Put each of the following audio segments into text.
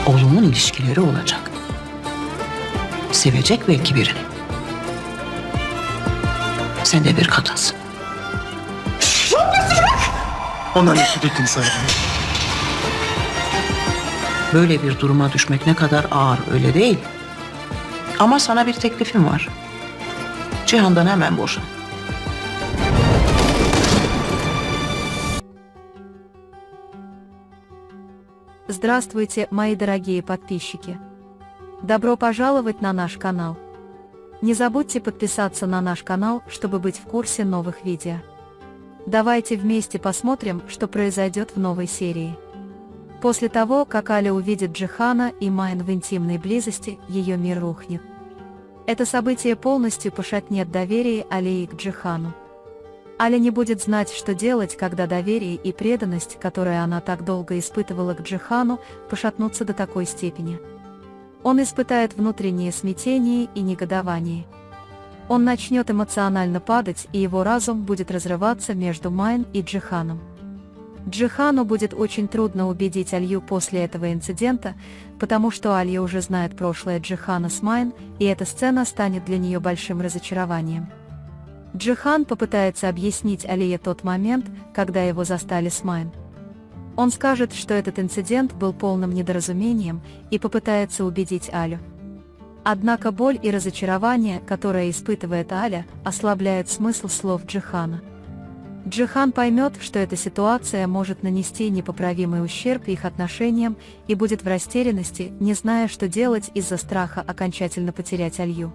Oğlumun ilişkileri olacak. Sevecek belki birini. Sen de bir kadınsın. Ona nefret ettim sana. Böyle bir duruma düşmek ne kadar ağır, öyle değil. Ama sana bir teklifim var. Cihan'dan hemen boşan. Здравствуйте, мои дорогие подписчики! Добро пожаловать на наш канал! Не забудьте подписаться на наш канал, чтобы быть в курсе новых видео. Давайте вместе посмотрим, что произойдет в новой серии. После того, как Аля увидит Джихана и Майн в интимной близости, ее мир рухнет. Это событие полностью пошатнет доверие Алии к Джихану. Аля не будет знать, что делать, когда доверие и преданность, которые она так долго испытывала к Джихану, пошатнутся до такой степени. Он испытает внутреннее смятение и негодование. Он начнет эмоционально падать, и его разум будет разрываться между Майн и Джиханом. Джихану будет очень трудно убедить Алью после этого инцидента, потому что Алья уже знает прошлое Джихана с Майн, и эта сцена станет для нее большим разочарованием. Джихан попытается объяснить Алие тот момент, когда его застали с Майн. Он скажет, что этот инцидент был полным недоразумением, и попытается убедить Алю. Однако боль и разочарование, которое испытывает Аля, ослабляют смысл слов Джихана. Джихан поймет, что эта ситуация может нанести непоправимый ущерб их отношениям, и будет в растерянности, не зная, что делать из-за страха окончательно потерять Алью.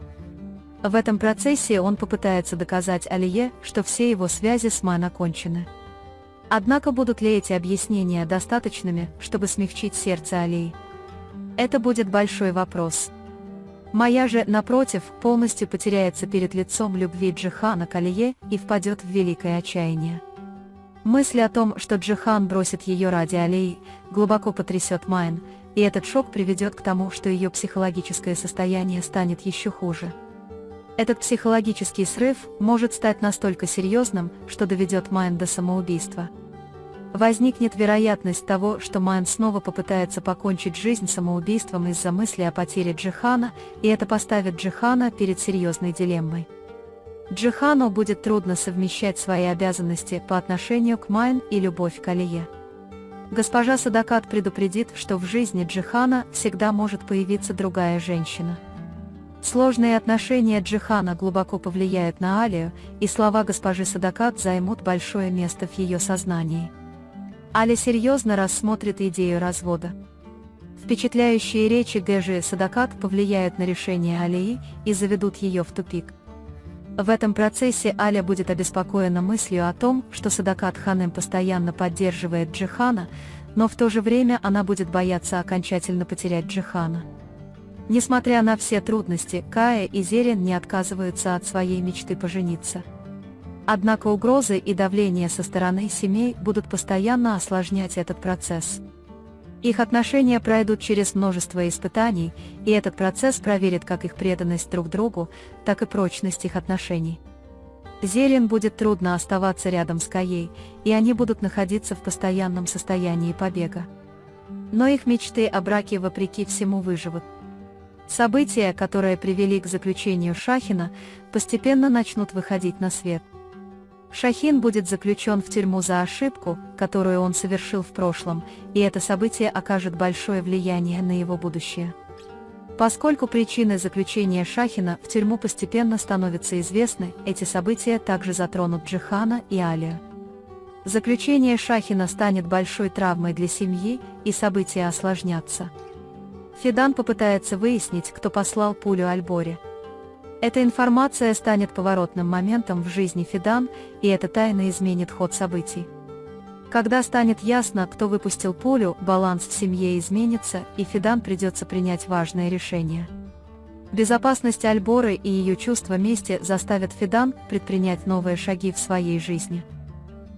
В этом процессе он попытается доказать Алие, что все его связи с Майн окончены. Однако будут ли эти объяснения достаточными, чтобы смягчить сердце Алии? Это будет большой вопрос. Майя же, напротив, полностью потеряется перед лицом любви Джихана к Алие и впадет в великое отчаяние. Мысль о том, что Джихан бросит ее ради Алии, глубоко потрясет Майн, и этот шок приведет к тому, что ее психологическое состояние станет еще хуже. Этот психологический срыв может стать настолько серьезным, что доведет Майн до самоубийства. Возникнет вероятность того, что Майн снова попытается покончить жизнь самоубийством из-за мысли о потере Джихана, и это поставит Джихана перед серьезной дилеммой. Джихану будет трудно совмещать свои обязанности по отношению к Майн и любовь к Алие. Госпожа Садакат предупредит, что в жизни Джихана всегда может появиться другая женщина. Сложные отношения Джихана глубоко повлияют на Алию, и слова госпожи Садакат займут большое место в ее сознании. Аля серьезно рассмотрит идею развода. Впечатляющие речи Гэжи Садакат повлияют на решение Алии и заведут ее в тупик. В этом процессе Аля будет обеспокоена мыслью о том, что Садакат Ханым постоянно поддерживает Джихана, но в то же время она будет бояться окончательно потерять Джихана. Несмотря на все трудности, Кая и Зерин не отказываются от своей мечты пожениться. Однако угрозы и давление со стороны семей будут постоянно осложнять этот процесс. Их отношения пройдут через множество испытаний, и этот процесс проверит как их преданность друг другу, так и прочность их отношений. Зерин будет трудно оставаться рядом с Каей, и они будут находиться в постоянном состоянии побега. Но их мечты о браке вопреки всему выживут. События, которые привели к заключению Шахина, постепенно начнут выходить на свет. Шахин будет заключен в тюрьму за ошибку, которую он совершил в прошлом, и это событие окажет большое влияние на его будущее. Поскольку причины заключения Шахина в тюрьму постепенно становятся известны, эти события также затронут Джихана и Алию. Заключение Шахина станет большой травмой для семьи, и события осложнятся. Фидан попытается выяснить, кто послал пулю Альборе. Эта информация станет поворотным моментом в жизни Фидан, и эта тайна изменит ход событий. Когда станет ясно, кто выпустил пулю, баланс в семье изменится, и Фидан придется принять важное решение. Безопасность Альборы и ее чувство мести заставят Фидан предпринять новые шаги в своей жизни.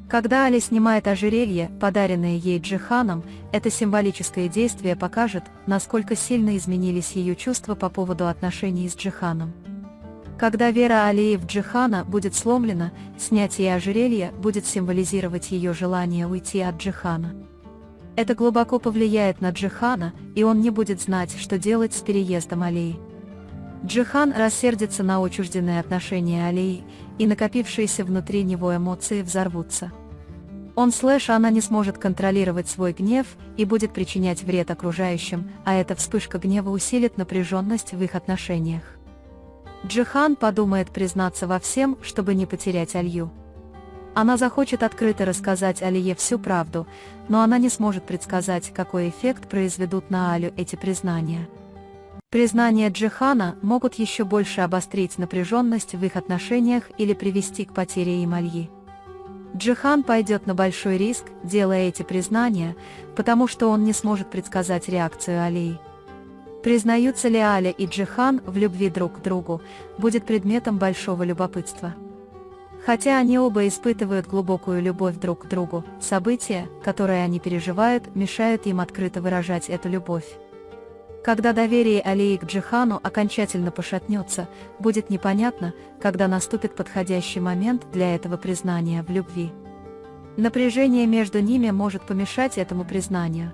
Когда Али снимает ожерелье, подаренное ей Джиханом, это символическое действие покажет, насколько сильно изменились ее чувства по поводу отношений с Джиханом. Когда вера Алии в Джихана будет сломлена, снятие ожерелья будет символизировать ее желание уйти от Джихана. Это глубоко повлияет на Джихана, и он не будет знать, что делать с переездом Алии. Джихан рассердится на отчужденные отношения Алии, и накопившиеся внутри него эмоции взорвутся. Она не сможет контролировать свой гнев и будет причинять вред окружающим, а эта вспышка гнева усилит напряженность в их отношениях. Джихан подумает признаться во всем, чтобы не потерять Алью. Она захочет открыто рассказать Алие всю правду, но она не сможет предсказать, какой эффект произведут на Алю эти признания. Признания Джихана могут еще больше обострить напряженность в их отношениях или привести к потере им Альи. Джихан пойдет на большой риск, делая эти признания, потому что он не сможет предсказать реакцию Алии. Признаются ли Аля и Джихан в любви друг к другу, будет предметом большого любопытства. Хотя они оба испытывают глубокую любовь друг к другу, события, которые они переживают, мешают им открыто выражать эту любовь. Когда доверие Алии к Джихану окончательно пошатнется, будет непонятно, когда наступит подходящий момент для этого признания в любви. Напряжение между ними может помешать этому признанию.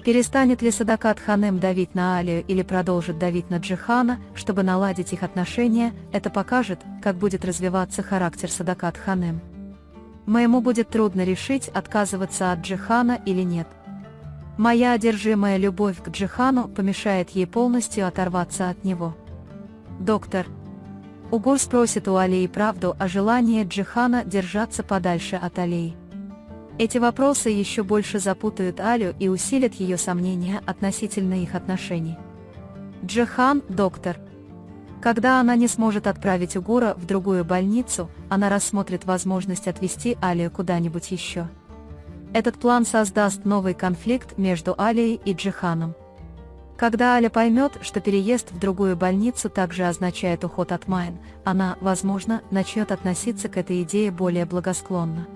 Перестанет ли Садакат Ханем давить на Алию или продолжит давить на Джихана, чтобы наладить их отношения, это покажет, как будет развиваться характер Садакат Ханем. Моему будет трудно решить, отказываться от Джихана или нет. Моя одержимая любовь к Джихану помешает ей полностью оторваться от него. Доктор. Угур спросит у Алии правду о желании Джихана держаться подальше от Алии. Эти вопросы еще больше запутают Алю и усилят ее сомнения относительно их отношений. Джихан, доктор. Когда она не сможет отправить Угура в другую больницу, она рассмотрит возможность отвезти Алию куда-нибудь еще. Этот план создаст новый конфликт между Алией и Джиханом. Когда Аля поймет, что переезд в другую больницу также означает уход от Майн, она, возможно, начнет относиться к этой идее более благосклонно.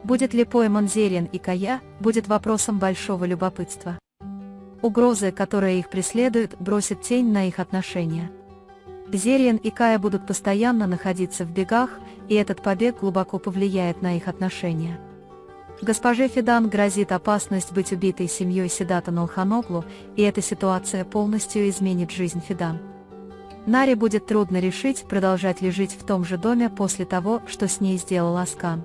Будет ли пойман Зерин и Кая, будет вопросом большого любопытства. Угрозы, которые их преследуют, бросят тень на их отношения. Зерин и Кая будут постоянно находиться в бегах, и этот побег глубоко повлияет на их отношения. Госпоже Фидан грозит опасность быть убитой семьей Седата Нурханоглу, и эта ситуация полностью изменит жизнь Фидан. Наре будет трудно решить, продолжать ли жить в том же доме после того, что с ней сделал Аскан.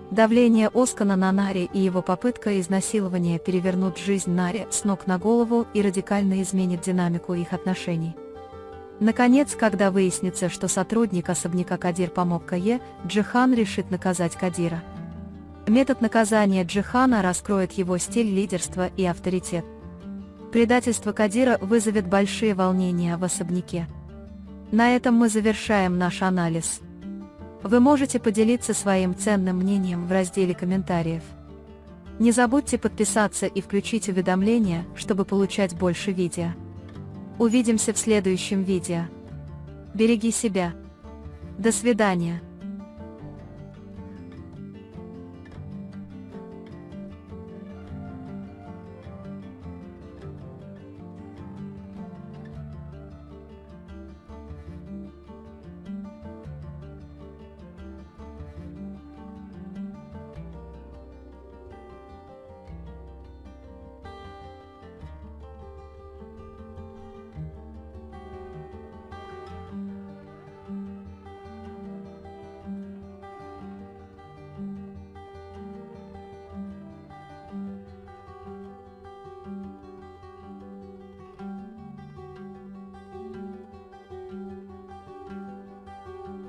Давление Оскана на Наре и его попытка изнасилования перевернут жизнь Наре с ног на голову и радикально изменит динамику их отношений. Наконец, когда выяснится, что сотрудник особняка Кадир помог Кае, Джихан решит наказать Кадира. Метод наказания Джихана раскроет его стиль лидерства и авторитет. Предательство Кадира вызовет большие волнения в особняке. На этом мы завершаем наш анализ. Вы можете поделиться своим ценным мнением в разделе комментариев. Не забудьте подписаться и включить уведомления, чтобы получать больше видео. Увидимся в следующем видео. Береги себя. До свидания.